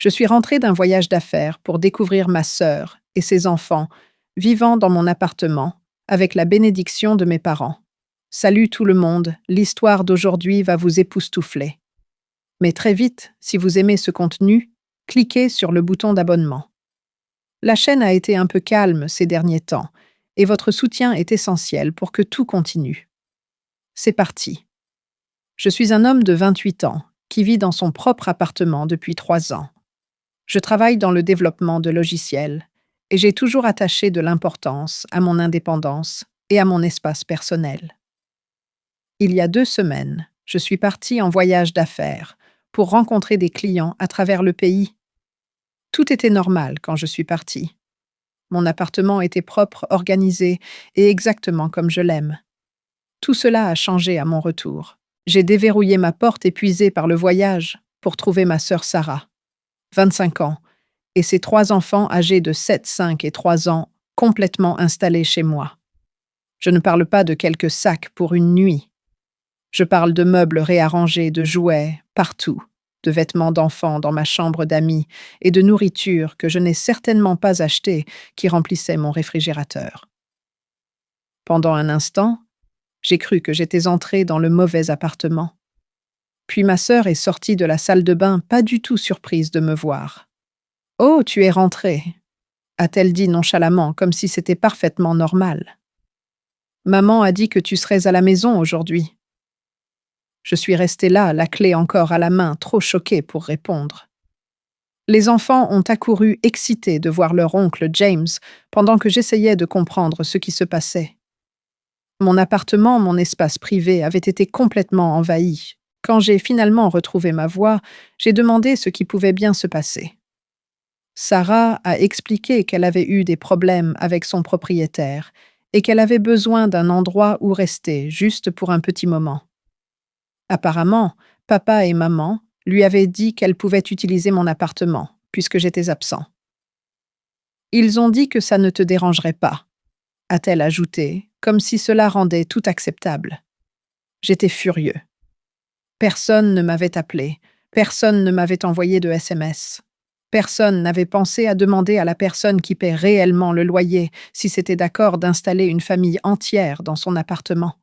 Je suis rentrée d'un voyage d'affaires pour découvrir ma sœur et ses enfants vivant dans mon appartement avec la bénédiction de mes parents. Salut tout le monde, l'histoire d'aujourd'hui va vous époustoufler. Mais très vite, si vous aimez ce contenu, cliquez sur le bouton d'abonnement. La chaîne a été un peu calme ces derniers temps et votre soutien est essentiel pour que tout continue. C'est parti. Je suis un homme de 28 ans qui vit dans son propre appartement depuis 3 ans. Je travaille dans le développement de logiciels et j'ai toujours attaché de l'importance à mon indépendance et à mon espace personnel. Il y a 2 semaines, je suis partie en voyage d'affaires pour rencontrer des clients à travers le pays. Tout était normal quand je suis partie. Mon appartement était propre, organisé et exactement comme je l'aime. Tout cela a changé à mon retour. J'ai déverrouillé ma porte épuisée par le voyage pour trouver ma sœur Sarah, 25 ans, et ses 3 enfants âgés de 7, 5 et 3 ans complètement installés chez moi. Je ne parle pas de quelques sacs pour une nuit. Je parle de meubles réarrangés, de jouets, partout, de vêtements d'enfants dans ma chambre d'amis et de nourriture que je n'ai certainement pas achetée qui remplissait mon réfrigérateur. Pendant un instant, j'ai cru que j'étais entrée dans le mauvais appartement. Puis ma sœur est sortie de la salle de bain pas du tout surprise de me voir. « Oh, tu es rentrée !» a-t-elle dit nonchalamment, comme si c'était parfaitement normal. « Maman a dit que tu serais à la maison aujourd'hui. » Je suis restée là, la clé encore à la main, trop choquée pour répondre. Les enfants ont accouru excités de voir leur oncle James pendant que j'essayais de comprendre ce qui se passait. Mon appartement, mon espace privé, avait été complètement envahi. Quand j'ai finalement retrouvé ma voix, j'ai demandé ce qui pouvait bien se passer. Sarah a expliqué qu'elle avait eu des problèmes avec son propriétaire et qu'elle avait besoin d'un endroit où rester, juste pour un petit moment. Apparemment, papa et maman lui avaient dit qu'elle pouvait utiliser mon appartement, puisque j'étais absent. « Ils ont dit que ça ne te dérangerait pas », a-t-elle ajouté, comme si cela rendait tout acceptable. J'étais furieux. Personne ne m'avait appelé, personne ne m'avait envoyé de SMS. Personne n'avait pensé à demander à la personne qui paie réellement le loyer si c'était d'accord d'installer une famille entière dans son appartement.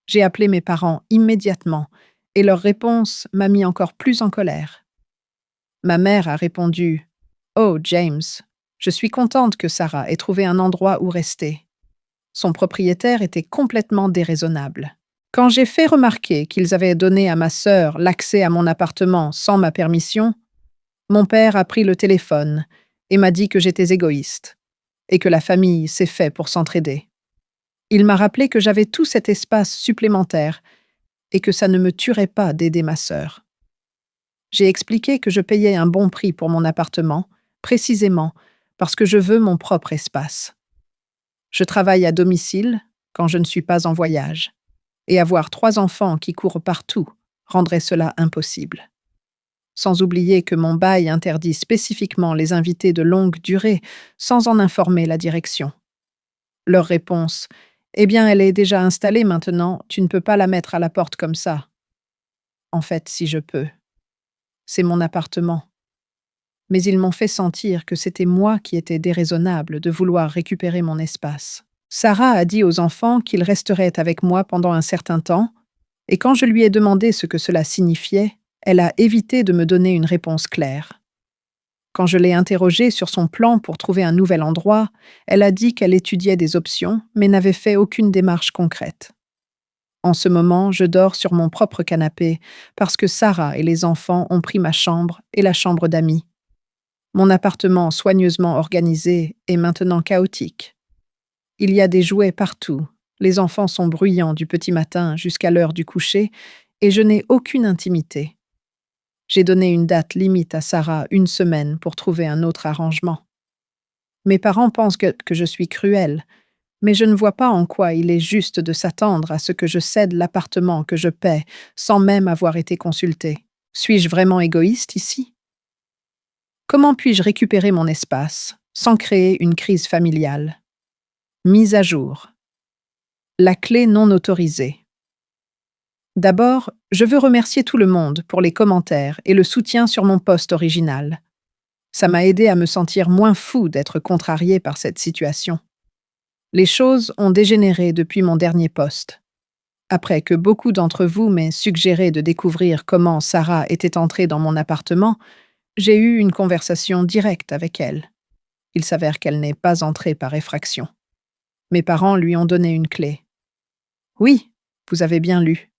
J'ai appelé mes parents immédiatement et leur réponse m'a mis encore plus en colère. Ma mère a répondu « Oh, James, je suis contente que Sarah ait trouvé un endroit où rester. » Son propriétaire était complètement déraisonnable. Quand j'ai fait remarquer qu'ils avaient donné à ma sœur l'accès à mon appartement sans ma permission, mon père a pris le téléphone et m'a dit que j'étais égoïste et que la famille s'est fait pour s'entraider. Il m'a rappelé que j'avais tout cet espace supplémentaire et que ça ne me tuerait pas d'aider ma sœur. J'ai expliqué que je payais un bon prix pour mon appartement, précisément parce que je veux mon propre espace. Je travaille à domicile quand je ne suis pas en voyage, et avoir 3 enfants qui courent partout rendrait cela impossible. Sans oublier que mon bail interdit spécifiquement les invités de longue durée sans en informer la direction. Leur réponse: « Eh bien, elle est déjà installée maintenant, tu ne peux pas la mettre à la porte comme ça. » En fait, si je peux. C'est mon appartement. Mais ils m'ont fait sentir que c'était moi qui étais déraisonnable de vouloir récupérer mon espace. Sarah a dit aux enfants qu'ils resteraient avec moi pendant un certain temps, et quand je lui ai demandé ce que cela signifiait, elle a évité de me donner une réponse claire. Quand je l'ai interrogée sur son plan pour trouver un nouvel endroit, elle a dit qu'elle étudiait des options, mais n'avait fait aucune démarche concrète. En ce moment, je dors sur mon propre canapé parce que Sarah et les enfants ont pris ma chambre et la chambre d'amis. Mon appartement soigneusement organisé est maintenant chaotique. Il y a des jouets partout, les enfants sont bruyants du petit matin jusqu'à l'heure du coucher et je n'ai aucune intimité. J'ai donné une date limite à Sarah, 1 semaine, pour trouver un autre arrangement. Mes parents pensent que je suis cruelle, mais je ne vois pas en quoi il est juste de s'attendre à ce que je cède l'appartement que je paie sans même avoir été consultée. Suis-je vraiment égoïste ici? Comment puis-je récupérer mon espace sans créer une crise familiale? Mise à jour. La clé non autorisée. D'abord, je veux remercier tout le monde pour les commentaires et le soutien sur mon post original. Ça m'a aidé à me sentir moins fou d'être contrarié par cette situation. Les choses ont dégénéré depuis mon dernier poste. Après que beaucoup d'entre vous m'aient suggéré de découvrir comment Sarah était entrée dans mon appartement, j'ai eu une conversation directe avec elle. Il s'avère qu'elle n'est pas entrée par effraction. Mes parents lui ont donné une clé. Oui, vous avez bien lu.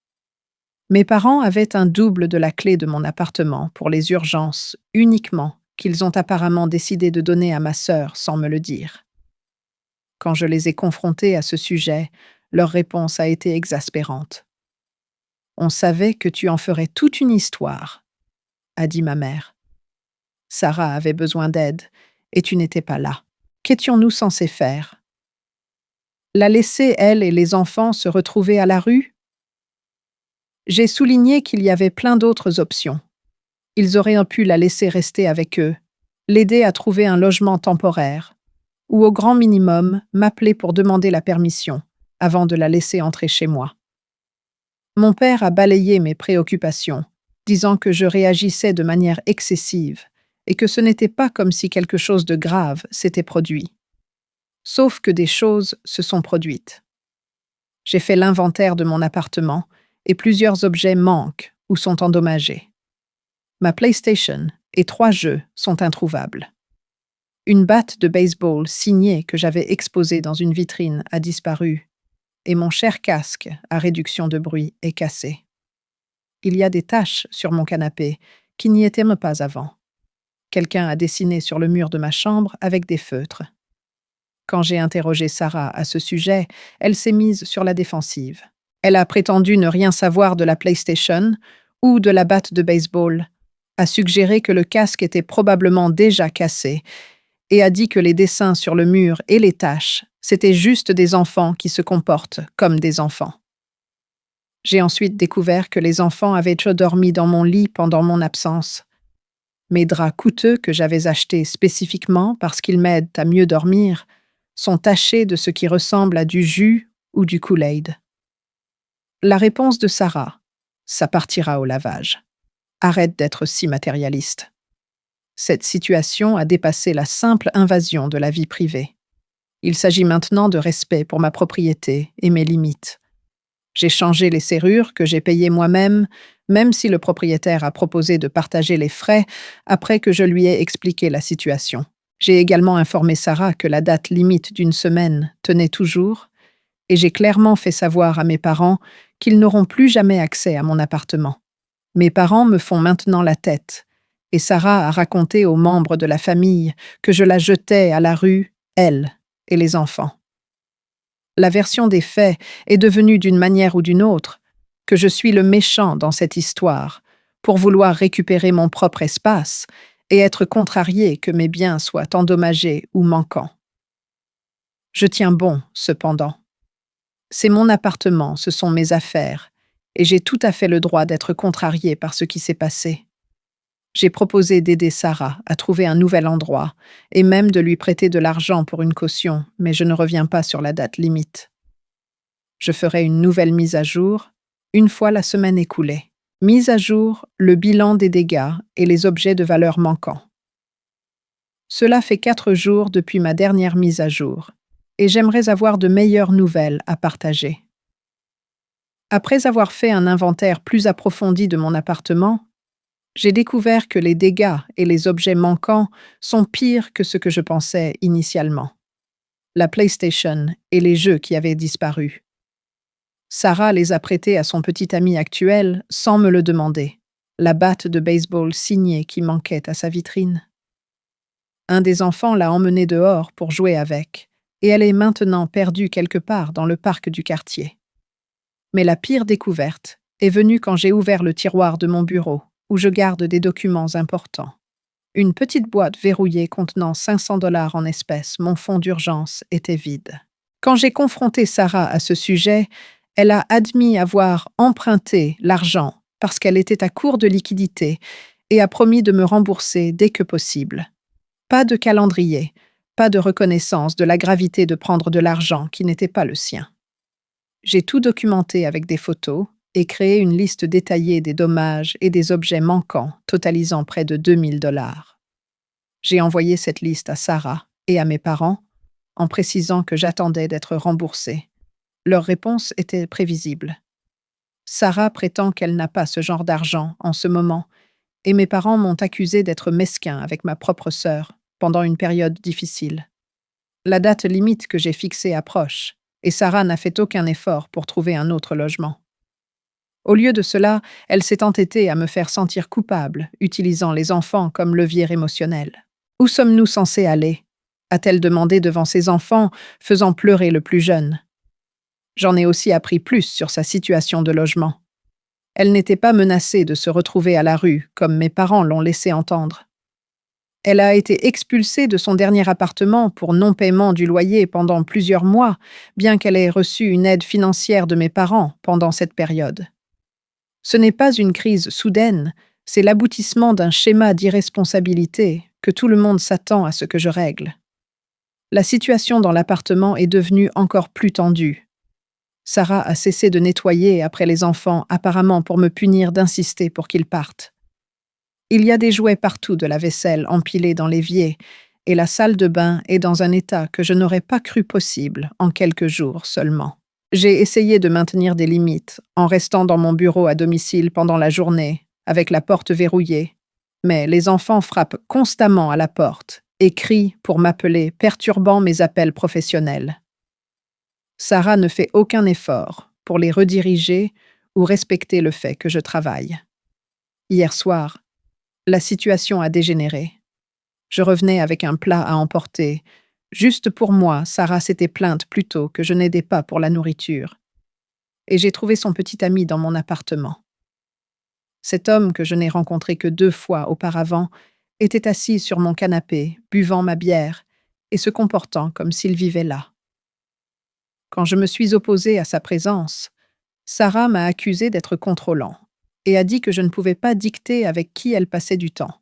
Mes parents avaient un double de la clé de mon appartement pour les urgences uniquement qu'ils ont apparemment décidé de donner à ma sœur sans me le dire. Quand je les ai confrontés à ce sujet, leur réponse a été exaspérante. On savait que tu en ferais toute une histoire, a dit ma mère. Sarah avait besoin d'aide et tu n'étais pas là. Qu'étions-nous censés faire? La laisser, elle et les enfants, se retrouver à la rue? J'ai souligné qu'il y avait plein d'autres options. Ils auraient pu la laisser rester avec eux, l'aider à trouver un logement temporaire, ou au grand minimum, m'appeler pour demander la permission, avant de la laisser entrer chez moi. Mon père a balayé mes préoccupations, disant que je réagissais de manière excessive et que ce n'était pas comme si quelque chose de grave s'était produit. Sauf que des choses se sont produites. J'ai fait l'inventaire de mon appartement et plusieurs objets manquent ou sont endommagés. Ma PlayStation et 3 jeux sont introuvables. Une batte de baseball signée que j'avais exposée dans une vitrine a disparu et mon cher casque à réduction de bruit est cassé. Il y a des taches sur mon canapé qui n'y étaient pas avant. Quelqu'un a dessiné sur le mur de ma chambre avec des feutres. Quand j'ai interrogé Sarah à ce sujet, elle s'est mise sur la défensive. Elle a prétendu ne rien savoir de la PlayStation ou de la batte de baseball, a suggéré que le casque était probablement déjà cassé et a dit que les dessins sur le mur et les taches, c'étaient juste des enfants qui se comportent comme des enfants. J'ai ensuite découvert que les enfants avaient dormi dans mon lit pendant mon absence. Mes draps coûteux que j'avais achetés spécifiquement parce qu'ils m'aident à mieux dormir sont tachés de ce qui ressemble à du jus ou du Kool-Aid. La réponse de Sarah: ça partira au lavage. Arrête d'être si matérialiste. Cette situation a dépassé la simple invasion de la vie privée. Il s'agit maintenant de respect pour ma propriété et mes limites. J'ai changé les serrures que j'ai payées moi-même, même si le propriétaire a proposé de partager les frais après que je lui ai expliqué la situation. J'ai également informé Sarah que la date limite d'une semaine tenait toujours, et j'ai clairement fait savoir à mes parents qu'ils n'auront plus jamais accès à mon appartement. Mes parents me font maintenant la tête, et Sarah a raconté aux membres de la famille que je la jetais à la rue, elle et les enfants. La version des faits est devenue d'une manière ou d'une autre que je suis le méchant dans cette histoire, pour vouloir récupérer mon propre espace et être contrarié que mes biens soient endommagés ou manquants. Je tiens bon, cependant. C'est mon appartement, ce sont mes affaires, et j'ai tout à fait le droit d'être contrarié par ce qui s'est passé. J'ai proposé d'aider Sarah à trouver un nouvel endroit et même de lui prêter de l'argent pour une caution, mais je ne reviens pas sur la date limite. Je ferai une nouvelle mise à jour une fois la semaine écoulée. Mise à jour, le bilan des dégâts et les objets de valeur manquants. Cela fait 4 jours depuis ma dernière mise à jour, et j'aimerais avoir de meilleures nouvelles à partager. Après avoir fait un inventaire plus approfondi de mon appartement, j'ai découvert que les dégâts et les objets manquants sont pires que ce que je pensais initialement. La PlayStation et les jeux qui avaient disparu. Sarah les a prêtés à son petit ami actuel sans me le demander. La batte de baseball signée qui manquait à sa vitrine. Un des enfants l'a emmenée dehors pour jouer avec, et elle est maintenant perdue quelque part dans le parc du quartier. Mais la pire découverte est venue quand j'ai ouvert le tiroir de mon bureau, où je garde des documents importants. Une petite boîte verrouillée contenant 500 $ en espèces, mon fonds d'urgence, était vide. Quand j'ai confronté Sarah à ce sujet, elle a admis avoir emprunté l'argent parce qu'elle était à court de liquidités et a promis de me rembourser dès que possible. Pas de calendrier, pas de reconnaissance de la gravité de prendre de l'argent qui n'était pas le sien. J'ai tout documenté avec des photos et créé une liste détaillée des dommages et des objets manquants, totalisant près de 2 000 $. J'ai envoyé cette liste à Sarah et à mes parents en précisant que j'attendais d'être remboursée. Leur réponse était prévisible. Sarah prétend qu'elle n'a pas ce genre d'argent en ce moment et mes parents m'ont accusé d'être mesquin avec ma propre sœur pendant une période difficile. La date limite que j'ai fixée approche et Sarah n'a fait aucun effort pour trouver un autre logement. Au lieu de cela, elle s'est entêtée à me faire sentir coupable, utilisant les enfants comme levier émotionnel. Où sommes-nous censés aller? A-t-elle demandé devant ses enfants, faisant pleurer le plus jeune. J'en ai aussi appris plus sur sa situation de logement. Elle n'était pas menacée de se retrouver à la rue, comme mes parents l'ont laissé entendre. Elle a été expulsée de son dernier appartement pour non-paiement du loyer pendant plusieurs mois, bien qu'elle ait reçu une aide financière de mes parents pendant cette période. Ce n'est pas une crise soudaine, c'est l'aboutissement d'un schéma d'irresponsabilité que tout le monde s'attend à ce que je règle. La situation dans l'appartement est devenue encore plus tendue. Sarah a cessé de nettoyer après les enfants, apparemment pour me punir d'insister pour qu'ils partent. Il y a des jouets partout de la vaisselle empilés dans l'évier, et la salle de bain est dans un état que je n'aurais pas cru possible en quelques jours seulement. J'ai essayé de maintenir des limites en restant dans mon bureau à domicile pendant la journée, avec la porte verrouillée, mais les enfants frappent constamment à la porte et crient pour m'appeler, perturbant mes appels professionnels. Sarah ne fait aucun effort pour les rediriger ou respecter le fait que je travaille. Hier soir, la situation a dégénéré. Je revenais avec un plat à emporter. Juste pour moi, Sarah s'était plainte plus tôt que je n'aidais pas pour la nourriture. Et j'ai trouvé son petit ami dans mon appartement. Cet homme que je n'ai rencontré que 2 fois auparavant était assis sur mon canapé, buvant ma bière et se comportant comme s'il vivait là. Quand je me suis opposée à sa présence, Sarah m'a accusé d'être contrôlant et a dit que je ne pouvais pas dicter avec qui elle passait du temps.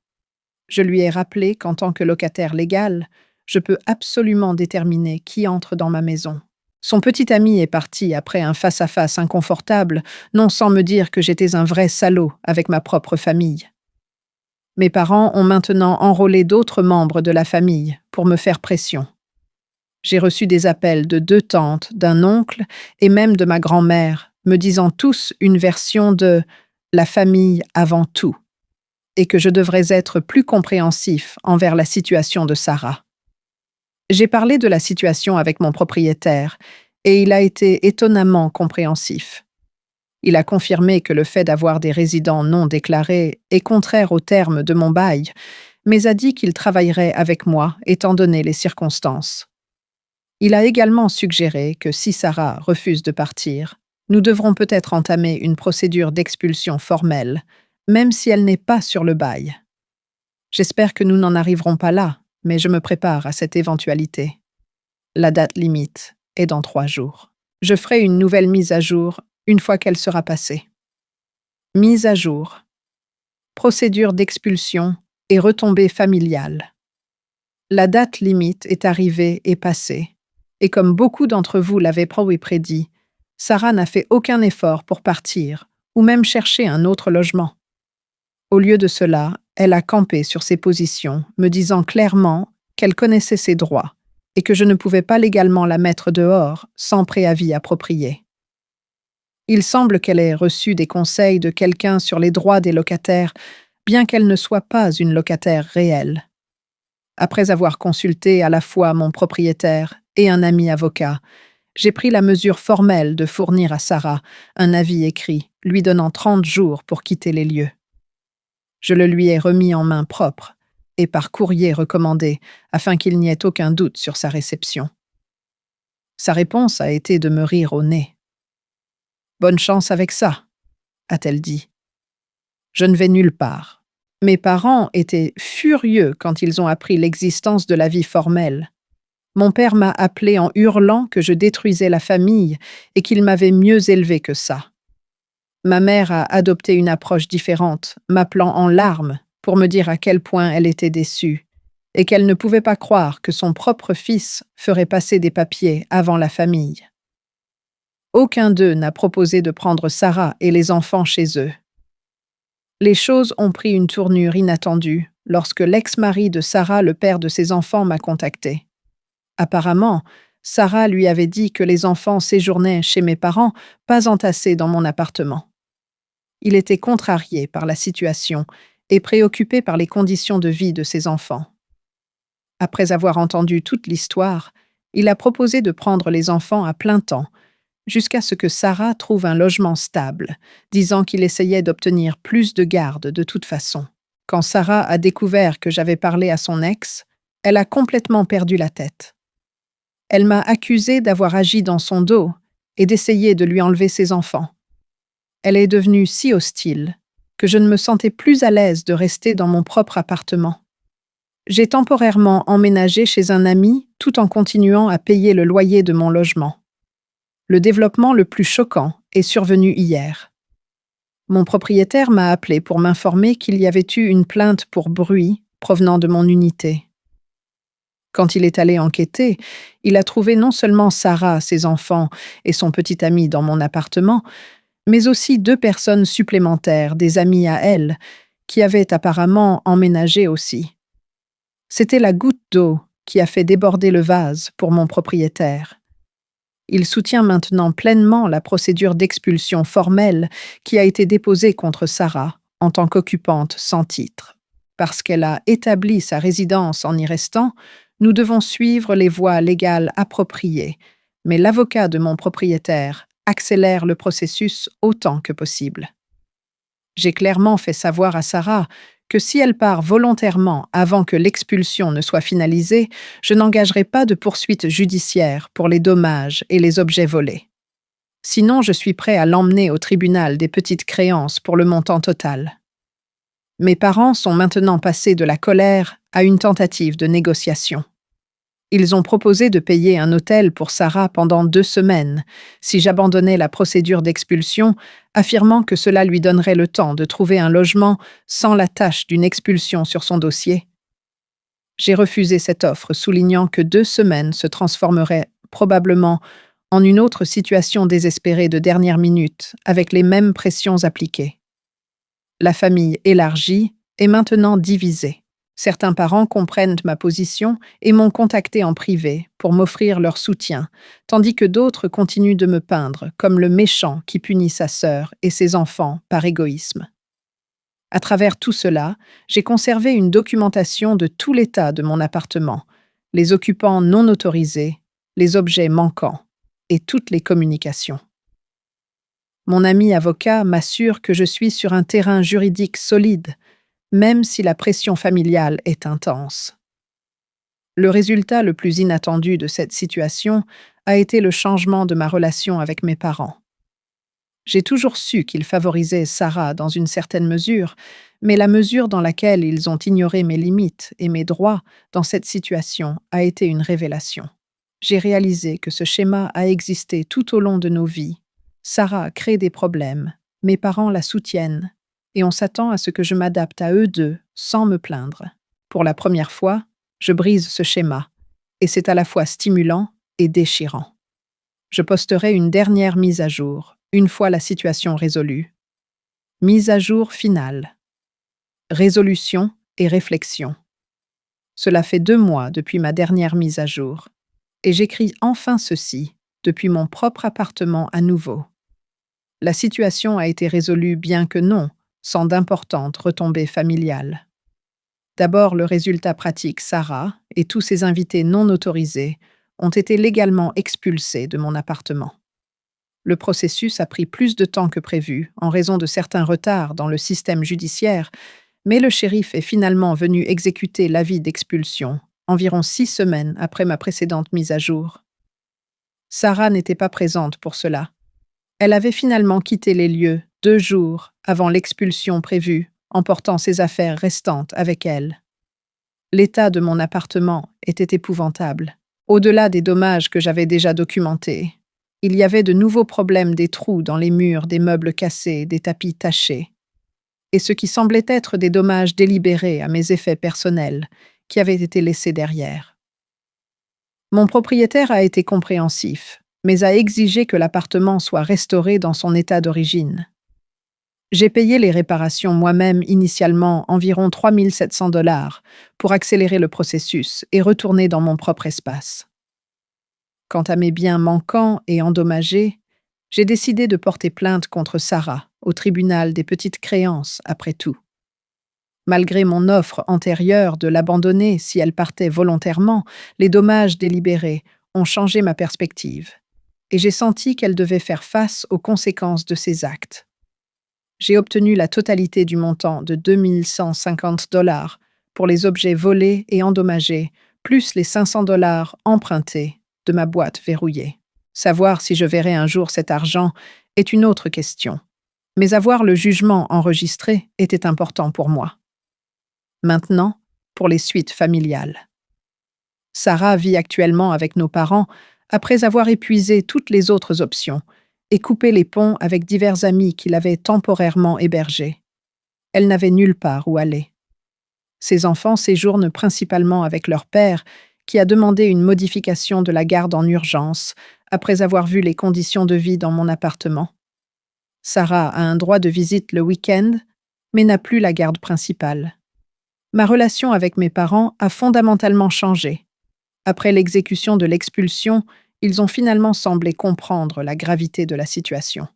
Je lui ai rappelé qu'en tant que locataire légal, je peux absolument déterminer qui entre dans ma maison. Son petit ami est parti après un face-à-face inconfortable, non sans me dire que j'étais un vrai salaud avec ma propre famille. Mes parents ont maintenant enrôlé d'autres membres de la famille pour me faire pression. J'ai reçu des appels de 2 tantes, d'un oncle et même de ma grand-mère, me disant tous une version de « la famille avant tout » et que je devrais être plus compréhensif envers la situation de Sarah. J'ai parlé de la situation avec mon propriétaire et il a été étonnamment compréhensif. Il a confirmé que le fait d'avoir des résidents non déclarés est contraire aux termes de mon bail, mais a dit qu'il travaillerait avec moi étant donné les circonstances. Il a également suggéré que si Sarah refuse de partir, nous devrons peut-être entamer une procédure d'expulsion formelle, même si elle n'est pas sur le bail. J'espère que nous n'en arriverons pas là, mais je me prépare à cette éventualité. La date limite est dans 3 jours. Je ferai une nouvelle mise à jour une fois qu'elle sera passée. Mise à jour. Procédure d'expulsion et retombée familiale. La date limite est arrivée et passée, et comme beaucoup d'entre vous l'avaient prédit, Sarah n'a fait aucun effort pour partir ou même chercher un autre logement. Au lieu de cela, elle a campé sur ses positions, me disant clairement qu'elle connaissait ses droits et que je ne pouvais pas légalement la mettre dehors sans préavis approprié. Il semble qu'elle ait reçu des conseils de quelqu'un sur les droits des locataires, bien qu'elle ne soit pas une locataire réelle. Après avoir consulté à la fois mon propriétaire et un ami avocat, j'ai pris la mesure formelle de fournir à Sarah un avis écrit, lui donnant 30 jours pour quitter les lieux. Je le lui ai remis en main propre et par courrier recommandé afin qu'il n'y ait aucun doute sur sa réception. Sa réponse a été de me rire au nez. « Bonne chance avec ça », a-t-elle dit. Je ne vais nulle part. Mes parents étaient furieux quand ils ont appris l'existence de la vie formelle. Mon père m'a appelé en hurlant que je détruisais la famille et qu'il m'avait mieux élevé que ça. Ma mère a adopté une approche différente, m'appelant en larmes pour me dire à quel point elle était déçue et qu'elle ne pouvait pas croire que son propre fils ferait passer des papiers avant la famille. Aucun d'eux n'a proposé de prendre Sarah et les enfants chez eux. Les choses ont pris une tournure inattendue lorsque l'ex-mari de Sarah, le père de ses enfants, m'a contacté. Apparemment, Sarah lui avait dit que les enfants séjournaient chez mes parents, pas entassés dans mon appartement. Il était contrarié par la situation et préoccupé par les conditions de vie de ses enfants. Après avoir entendu toute l'histoire, il a proposé de prendre les enfants à plein temps, jusqu'à ce que Sarah trouve un logement stable, disant qu'il essayait d'obtenir plus de garde de toute façon. Quand Sarah a découvert que j'avais parlé à son ex, elle a complètement perdu la tête. Elle m'a accusé d'avoir agi dans son dos et d'essayer de lui enlever ses enfants. Elle est devenue si hostile que je ne me sentais plus à l'aise de rester dans mon propre appartement. J'ai temporairement emménagé chez un ami tout en continuant à payer le loyer de mon logement. Le développement le plus choquant est survenu hier. Mon propriétaire m'a appelé pour m'informer qu'il y avait eu une plainte pour bruit provenant de mon unité. Quand il est allé enquêter, il a trouvé non seulement Sarah, ses enfants et son petit ami dans mon appartement, mais aussi 2 personnes supplémentaires, des amis à elle, qui avaient apparemment emménagé aussi. C'était la goutte d'eau qui a fait déborder le vase pour mon propriétaire. Il soutient maintenant pleinement la procédure d'expulsion formelle qui a été déposée contre Sarah en tant qu'occupante sans titre. Parce qu'elle a établi sa résidence en y restant, nous devons suivre les voies légales appropriées, mais l'avocat de mon propriétaire accélère le processus autant que possible. J'ai clairement fait savoir à Sarah que si elle part volontairement avant que l'expulsion ne soit finalisée, je n'engagerai pas de poursuite judiciaire pour les dommages et les objets volés. Sinon, je suis prêt à l'emmener au tribunal des petites créances pour le montant total. Mes parents sont maintenant passés de la colère à une tentative de négociation. Ils ont proposé de payer un hôtel pour Sarah pendant 2 semaines si j'abandonnais la procédure d'expulsion, affirmant que cela lui donnerait le temps de trouver un logement sans la tâche d'une expulsion sur son dossier. J'ai refusé cette offre, soulignant que 2 semaines se transformeraient probablement en une autre situation désespérée de dernière minute, avec les mêmes pressions appliquées. La famille élargie est maintenant divisée. Certains parents comprennent ma position et m'ont contacté en privé pour m'offrir leur soutien, tandis que d'autres continuent de me peindre comme le méchant qui punit sa sœur et ses enfants par égoïsme. À travers tout cela, j'ai conservé une documentation de tout l'état de mon appartement, les occupants non autorisés, les objets manquants et toutes les communications. Mon ami avocat m'assure que je suis sur un terrain juridique solide, même si la pression familiale est intense. Le résultat le plus inattendu de cette situation a été le changement de ma relation avec mes parents. J'ai toujours su qu'ils favorisaient Sarah dans une certaine mesure, mais la mesure dans laquelle ils ont ignoré mes limites et mes droits dans cette situation a été une révélation. J'ai réalisé que ce schéma a existé tout au long de nos vies. Sarah crée des problèmes, mes parents la soutiennent, et on s'attend à ce que je m'adapte à eux deux sans me plaindre. Pour la première fois, je brise ce schéma, et c'est à la fois stimulant et déchirant. Je posterai une dernière mise à jour, une fois la situation résolue. Mise à jour finale. Résolution et réflexion. Cela fait 2 mois depuis ma dernière mise à jour, et j'écris enfin ceci depuis mon propre appartement à nouveau. La situation a été résolue bien que non, sans d'importantes retombées familiales. D'abord, le résultat pratique, Sarah et tous ses invités non autorisés ont été légalement expulsés de mon appartement. Le processus a pris plus de temps que prévu en raison de certains retards dans le système judiciaire, mais le shérif est finalement venu exécuter l'avis d'expulsion environ 6 semaines après ma précédente mise à jour. Sarah n'était pas présente pour cela. Elle avait finalement quitté les lieux 2 jours avant l'expulsion prévue, emportant ses affaires restantes avec elle. L'état de mon appartement était épouvantable. Au-delà des dommages que j'avais déjà documentés, il y avait de nouveaux problèmes, des trous dans les murs, des meubles cassés, des tapis tachés, et ce qui semblait être des dommages délibérés à mes effets personnels qui avaient été laissés derrière. Mon propriétaire a été compréhensif, mais a exigé que l'appartement soit restauré dans son état d'origine. J'ai payé les réparations moi-même initialement environ 3 700 $ pour accélérer le processus et retourner dans mon propre espace. Quant à mes biens manquants et endommagés, j'ai décidé de porter plainte contre Sarah au tribunal des petites créances après tout. Malgré mon offre antérieure de l'abandonner si elle partait volontairement, les dommages délibérés ont changé ma perspective et j'ai senti qu'elle devait faire face aux conséquences de ses actes. J'ai obtenu la totalité du montant de 2 150 $ pour les objets volés et endommagés, plus les 500 $ empruntés de ma boîte verrouillée. Savoir si je verrai un jour cet argent est une autre question, mais avoir le jugement enregistré était important pour moi. Maintenant, pour les suites familiales. Sarah vit actuellement avec nos parents après avoir épuisé toutes les autres options et coupé les ponts avec divers amis qui l'avaient temporairement hébergée. Elle n'avait nulle part où aller. Ses enfants séjournent principalement avec leur père, qui a demandé une modification de la garde en urgence après avoir vu les conditions de vie dans mon appartement. Sarah a un droit de visite le week-end, mais n'a plus la garde principale. Ma relation avec mes parents a fondamentalement changé. Après l'exécution de l'expulsion, ils ont finalement semblé comprendre la gravité de la situation.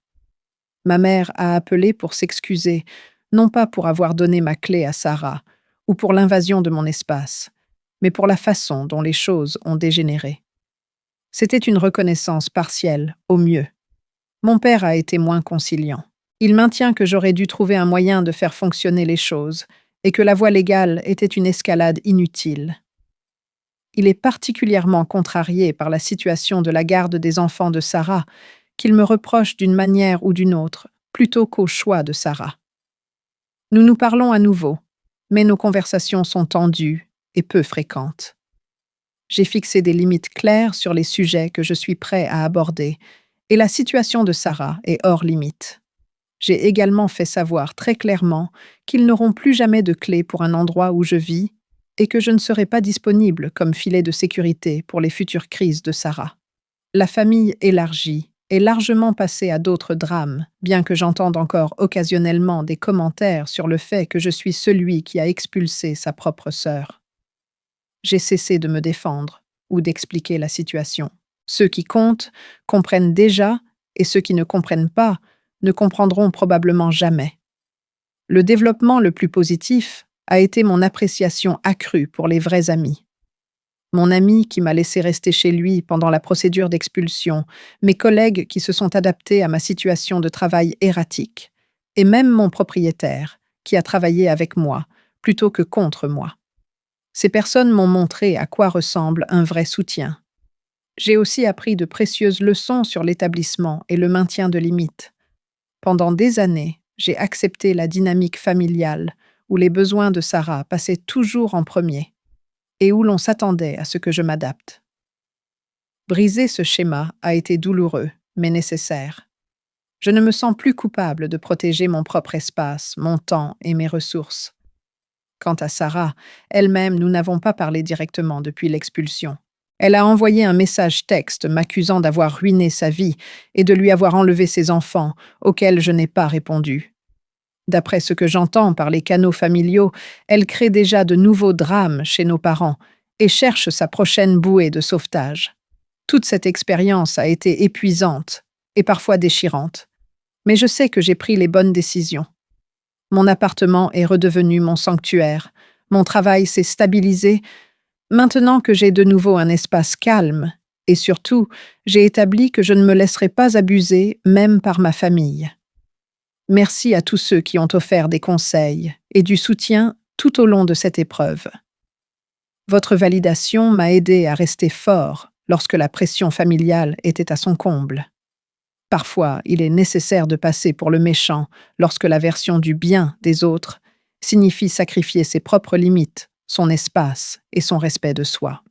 Ma mère a appelé pour s'excuser, non pas pour avoir donné ma clé à Sarah ou pour l'invasion de mon espace, mais pour la façon dont les choses ont dégénéré. C'était une reconnaissance partielle, au mieux. Mon père a été moins conciliant. Il maintient que j'aurais dû trouver un moyen de faire fonctionner les choses et que la voie légale était une escalade inutile. Il est particulièrement contrarié par la situation de la garde des enfants de Sarah, qu'il me reproche d'une manière ou d'une autre, plutôt qu'au choix de Sarah. Nous nous parlons à nouveau, mais nos conversations sont tendues et peu fréquentes. J'ai fixé des limites claires sur les sujets que je suis prêt à aborder, et la situation de Sarah est hors limite. J'ai également fait savoir très clairement qu'ils n'auront plus jamais de clé pour un endroit où je vis et que je ne serai pas disponible comme filet de sécurité pour les futures crises de Sarah. La famille élargie est largement passée à d'autres drames, bien que j'entende encore occasionnellement des commentaires sur le fait que je suis celui qui a expulsé sa propre sœur. J'ai cessé de me défendre ou d'expliquer la situation. Ceux qui comptent comprennent déjà et ceux qui ne comprennent pas ne comprendront probablement jamais. Le développement le plus positif a été mon appréciation accrue pour les vrais amis. Mon ami qui m'a laissé rester chez lui pendant la procédure d'expulsion, mes collègues qui se sont adaptés à ma situation de travail erratique, et même mon propriétaire, qui a travaillé avec moi plutôt que contre moi. Ces personnes m'ont montré à quoi ressemble un vrai soutien. J'ai aussi appris de précieuses leçons sur l'établissement et le maintien de limites. Pendant des années, j'ai accepté la dynamique familiale où les besoins de Sarah passaient toujours en premier et où l'on s'attendait à ce que je m'adapte. Briser ce schéma a été douloureux, mais nécessaire. Je ne me sens plus coupable de protéger mon propre espace, mon temps et mes ressources. Quant à Sarah, elle-même, nous n'avons pas parlé directement depuis l'expulsion. Elle a envoyé un message texte m'accusant d'avoir ruiné sa vie et de lui avoir enlevé ses enfants, auxquels je n'ai pas répondu. D'après ce que j'entends par les canaux familiaux, elle crée déjà de nouveaux drames chez nos parents et cherche sa prochaine bouée de sauvetage. Toute cette expérience a été épuisante et parfois déchirante, mais je sais que j'ai pris les bonnes décisions. Mon appartement est redevenu mon sanctuaire, mon travail s'est stabilisé. Maintenant que j'ai de nouveau un espace calme, et surtout, j'ai établi que je ne me laisserai pas abuser, même par ma famille. Merci à tous ceux qui ont offert des conseils et du soutien tout au long de cette épreuve. Votre validation m'a aidé à rester fort lorsque la pression familiale était à son comble. Parfois, il est nécessaire de passer pour le méchant lorsque la version du bien des autres signifie sacrifier ses propres limites, son espace et son respect de soi.